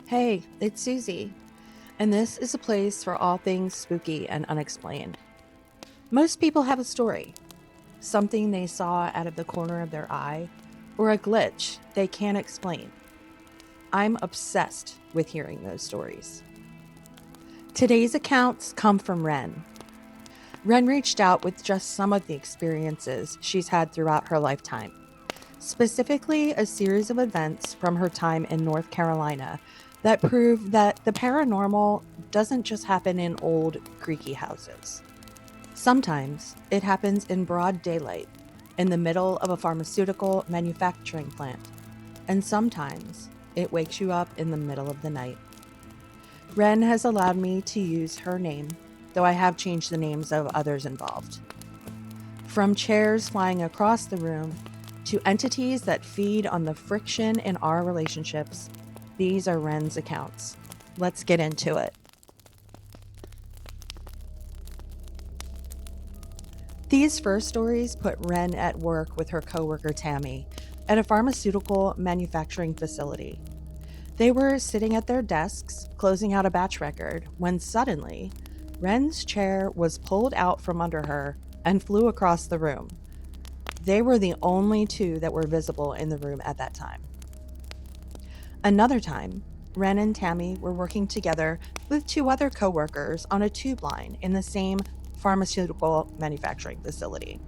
Hey, it's Susie, and this is a place for all things spooky and unexplained. Most people have a story, something they saw out of the corner of their eye, or a glitch they can't explain. I'm obsessed with hearing those stories. Today's accounts come from Ren. Ren reached out with just some of the experiences she's had throughout her lifetime, specifically a series of events from her time in North Carolina that prove that the paranormal doesn't just happen in old, creaky houses. Sometimes it happens in broad daylight, in the middle of a pharmaceutical manufacturing plant, and sometimes it wakes you up in the middle of the night. Ren has allowed me to use her name, though I have changed the names of others involved. From chairs flying across the room to entities that feed on the friction in our relationships, these are Ren's accounts. Let's get into it. These first stories put Ren at work with her coworker Tammy at a pharmaceutical manufacturing facility. They were sitting at their desks, closing out a batch record, when suddenly, Ren's chair was pulled out from under her and flew across the room. They were the only two that were visible in the room at that time. Another time, Ren and Tammy were working together with two other coworkers on a tube line in the same pharmaceutical manufacturing facility.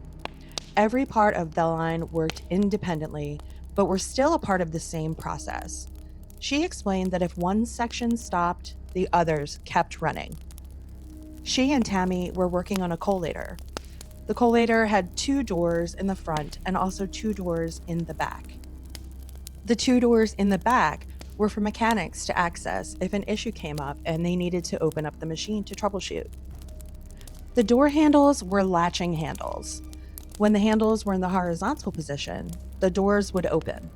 Every part of the line worked independently, but were still a part of the same process. She explained that if one section stopped, the others kept running. She and Tammy were working on a collator. The collator had two doors in the front and also two doors in the back. The two doors in the back were for mechanics to access if an issue came up and they needed to open up the machine to troubleshoot. The door handles were latching handles. When the handles were in the horizontal position, the doors would open.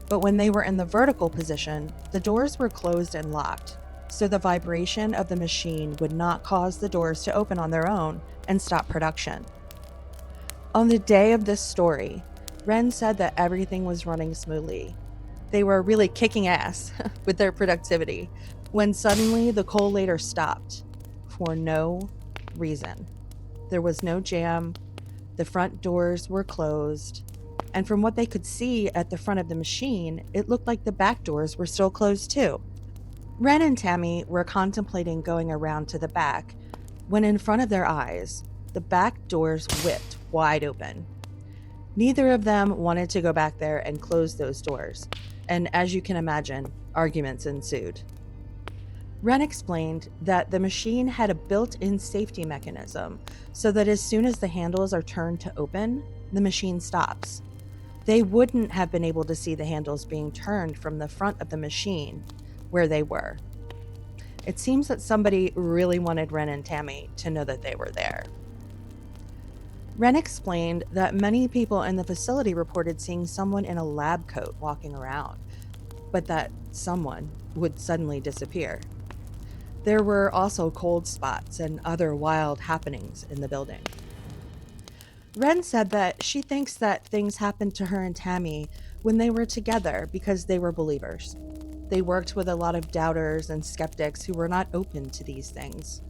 But when they were in the vertical position, the doors were closed and locked, so the vibration of the machine would not cause the doors to open on their own and stop production. On the day of this story, Ren said that everything was running smoothly. They were really kicking ass with their productivity when suddenly the collator stopped for no reason. There was no jam, the front doors were closed, and from what they could see at the front of the machine, it looked like the back doors were still closed too. Ren and Tammy were contemplating going around to the back when in front of their eyes, the back doors whipped wide open. Neither of them wanted to go back there and close those doors, and as you can imagine, arguments ensued. Ren explained that the machine had a built-in safety mechanism so that as soon as the handles are turned to open, the machine stops. They wouldn't have been able to see the handles being turned from the front of the machine where they were. It seems that somebody really wanted Ren and Tammy to know that they were there. Ren explained that many people in the facility reported seeing someone in a lab coat walking around, but that someone would suddenly disappear. There were also cold spots and other wild happenings in the building. Ren said that she thinks that things happened to her and Tammy when they were together because they were believers. They worked with a lot of doubters and skeptics who were not open to these things.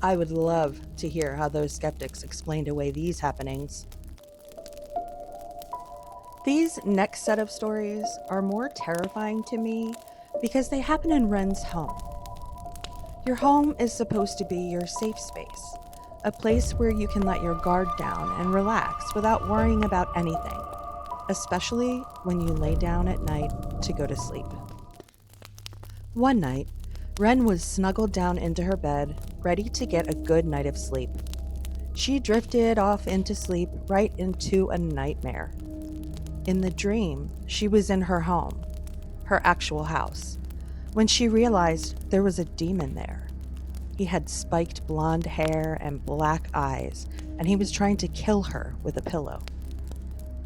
I would love to hear how those skeptics explained away these happenings. These next set of stories are more terrifying to me because they happen in Ren's home. Your home is supposed to be your safe space, a place where you can let your guard down and relax without worrying about anything, especially when you lay down at night to go to sleep. One night, Ren was snuggled down into her bed, ready to get a good night of sleep. She drifted off into sleep right into a nightmare. In the dream, she was in her home, her actual house, when she realized there was a demon there. He had spiked blonde hair and black eyes, and he was trying to kill her with a pillow.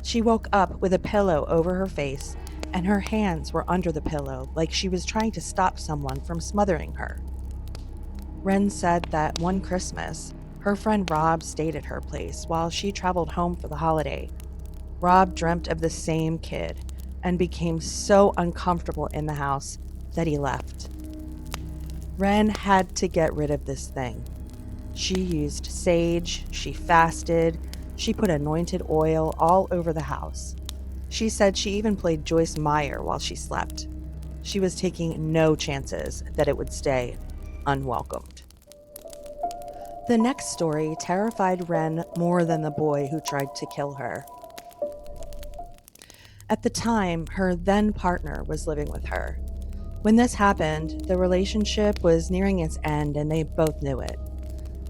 She woke up with a pillow over her face, and her hands were under the pillow like she was trying to stop someone from smothering her. Ren said that one Christmas, her friend Rob stayed at her place while she traveled home for the holiday. Rob dreamt of the same kid and became so uncomfortable in the house, that he left. Ren had to get rid of this thing. She used sage, she fasted, she put anointed oil all over the house. She said she even played Joyce Meyer while she slept. She was taking no chances that it would stay unwelcomed. The next story terrified Ren more than the boy who tried to kill her. At the time, her then partner was living with her. When this happened, the relationship was nearing its end and they both knew it.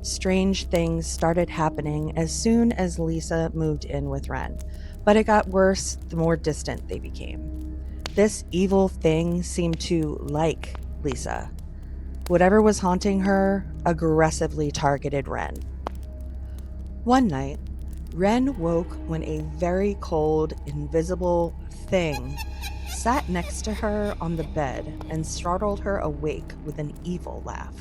Strange things started happening as soon as Lisa moved in with Ren, but it got worse the more distant they became. This evil thing seemed to like Lisa. Whatever was haunting her aggressively targeted Ren. One night, Ren woke when a very cold, invisible thing sat next to her on the bed and startled her awake with an evil laugh.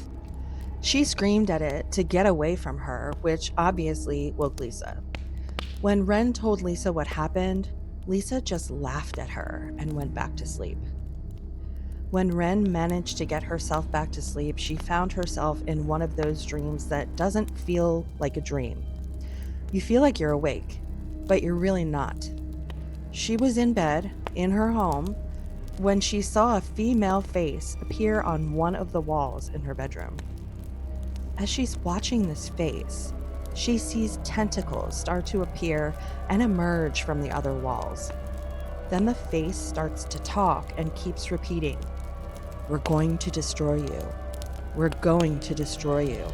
She screamed at it to get away from her, which obviously woke Lisa. When Ren told Lisa what happened, Lisa just laughed at her and went back to sleep. When Ren managed to get herself back to sleep, she found herself in one of those dreams that doesn't feel like a dream. You feel like you're awake, but you're really not. She was in bed, in her home, when she saw a female face appear on one of the walls in her bedroom. As she's watching this face, she sees tentacles start to appear and emerge from the other walls. Then the face starts to talk and keeps repeating, "We're going to destroy you. We're going to destroy you."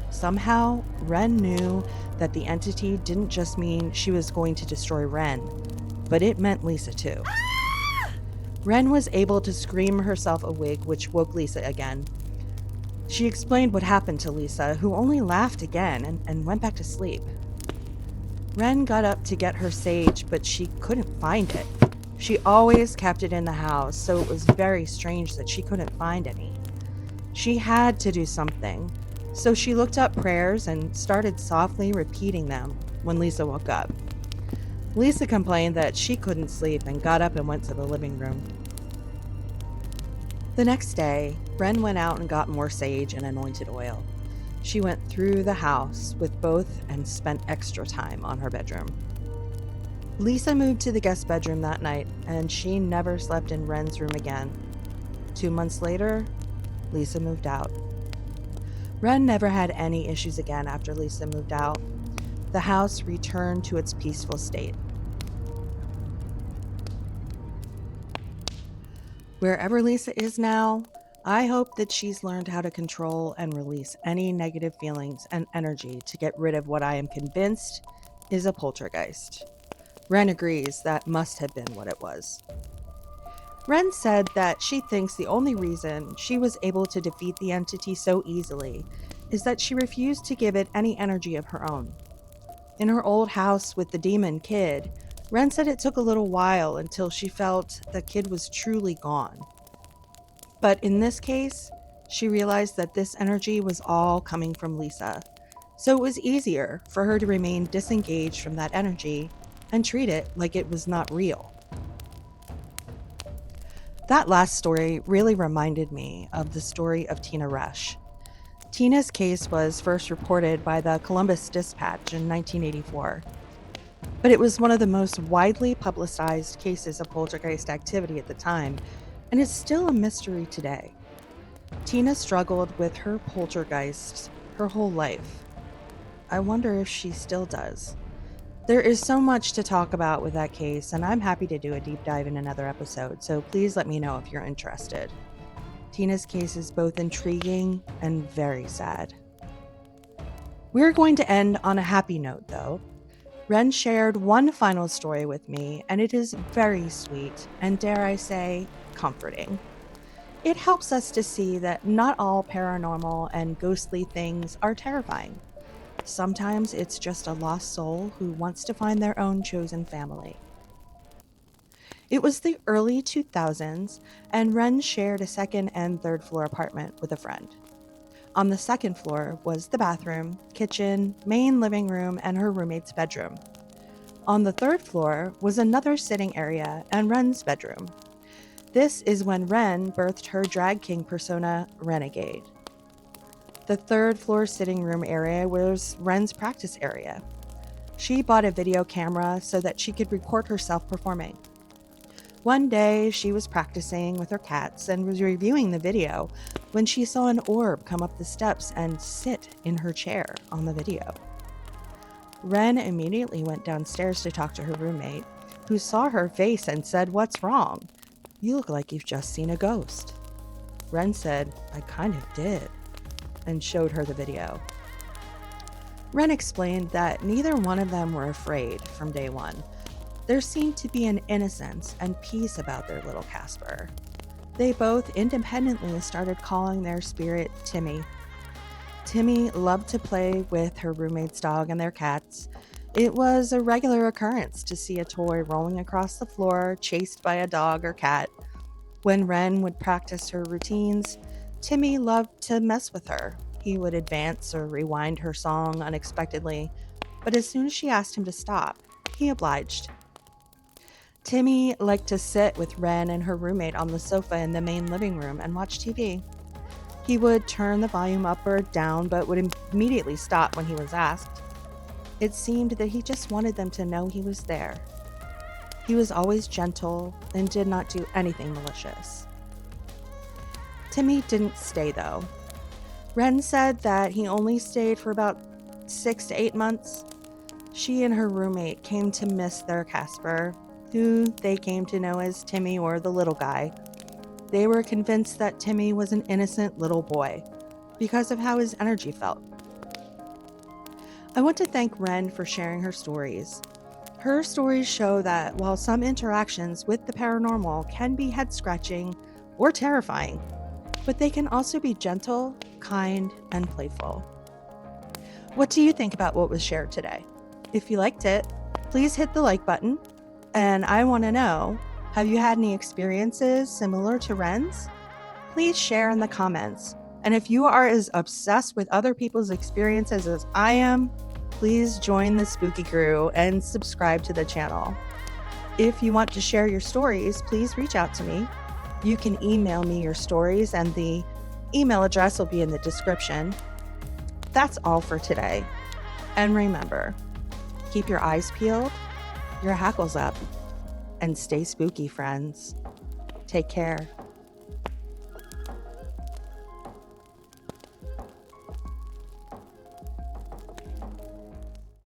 Somehow, Ren knew that the entity didn't just mean she was going to destroy Ren, but it meant Lisa too. Ren was able to scream herself awake, which woke Lisa again. She explained what happened to Lisa, who only laughed again and went back to sleep. Ren got up to get her sage, but she couldn't find it. She always kept it in the house, so it was very strange that she couldn't find any. She had to do something, so she looked up prayers and started softly repeating them when Lisa woke up. Lisa complained that she couldn't sleep and got up and went to the living room. The next day, Ren went out and got more sage and anointed oil. She went through the house with both and spent extra time on her bedroom. Lisa moved to the guest bedroom that night, and she never slept in Ren's room again. 2 months later, Lisa moved out. Ren never had any issues again after Lisa moved out. The house returned to its peaceful state. Wherever Lisa is now, I hope that she's learned how to control and release any negative feelings and energy to get rid of what I am convinced is a poltergeist. Ren agrees that must have been what it was. Ren said that she thinks the only reason she was able to defeat the entity so easily is that she refused to give it any energy of her own. In her old house with the demon kid, Ren said it took a little while until she felt the kid was truly gone. But in this case, she realized that this energy was all coming from Lisa, so it was easier for her to remain disengaged from that energy and treat it like it was not real. That last story really reminded me of the story of Tina Rush. Tina's case was first reported by the Columbus Dispatch in 1984, but it was one of the most widely publicized cases of poltergeist activity at the time, and is still a mystery today. Tina struggled with her poltergeists her whole life. I wonder if she still does. There is so much to talk about with that case, and I'm happy to do a deep dive in another episode, so please let me know if you're interested. Tina's case is both intriguing and very sad. We're going to end on a happy note, though. Ren shared one final story with me, and it is very sweet and, dare I say, comforting. It helps us to see that not all paranormal and ghostly things are terrifying. Sometimes it's just a lost soul who wants to find their own chosen family. It was the early 2000s, and Ren shared a second and third floor apartment with a friend. On the second floor was the bathroom, kitchen, main living room, and her roommate's bedroom. On the third floor was another sitting area and Ren's bedroom. This is when Ren birthed her drag king persona, Renegade. The third floor sitting room area was Ren's practice area. She bought a video camera so that she could record herself performing. One day, she was practicing with her cats and was reviewing the video when she saw an orb come up the steps and sit in her chair on the video. Ren immediately went downstairs to talk to her roommate, who saw her face and said, "What's wrong? You look like you've just seen a ghost." Ren said, "I kind of did," and showed her the video. Ren explained that neither one of them were afraid from day one. There seemed to be an innocence and peace about their little Casper. They both independently started calling their spirit Timmy. Timmy loved to play with her roommate's dog and their cats. It was a regular occurrence to see a toy rolling across the floor, chased by a dog or cat. When Ren would practice her routines, Timmy loved to mess with her. He would advance or rewind her song unexpectedly, but as soon as she asked him to stop, he obliged. Timmy liked to sit with Ren and her roommate on the sofa in the main living room and watch TV. He would turn the volume up or down, but would immediately stop when he was asked. It seemed that he just wanted them to know he was there. He was always gentle and did not do anything malicious. Timmy didn't stay, though. Ren said that he only stayed for about 6 to 8 months. She and her roommate came to miss their Casper, who they came to know as Timmy or the little guy. They were convinced that Timmy was an innocent little boy because of how his energy felt. I want to thank Ren for sharing her stories. Her stories show that while some interactions with the paranormal can be head-scratching or terrifying, but they can also be gentle, kind, and playful. What do you think about what was shared today? If you liked it, please hit the like button. And I want to know, have you had any experiences similar to Ren's? Please share in the comments. And if you are as obsessed with other people's experiences as I am, please join the spooky crew and subscribe to the channel. If you want to share your stories, please reach out to me. You can email me your stories and the email address will be in the description. That's all for today. And remember, keep your eyes peeled, your hackles up, and stay spooky, friends. Take care.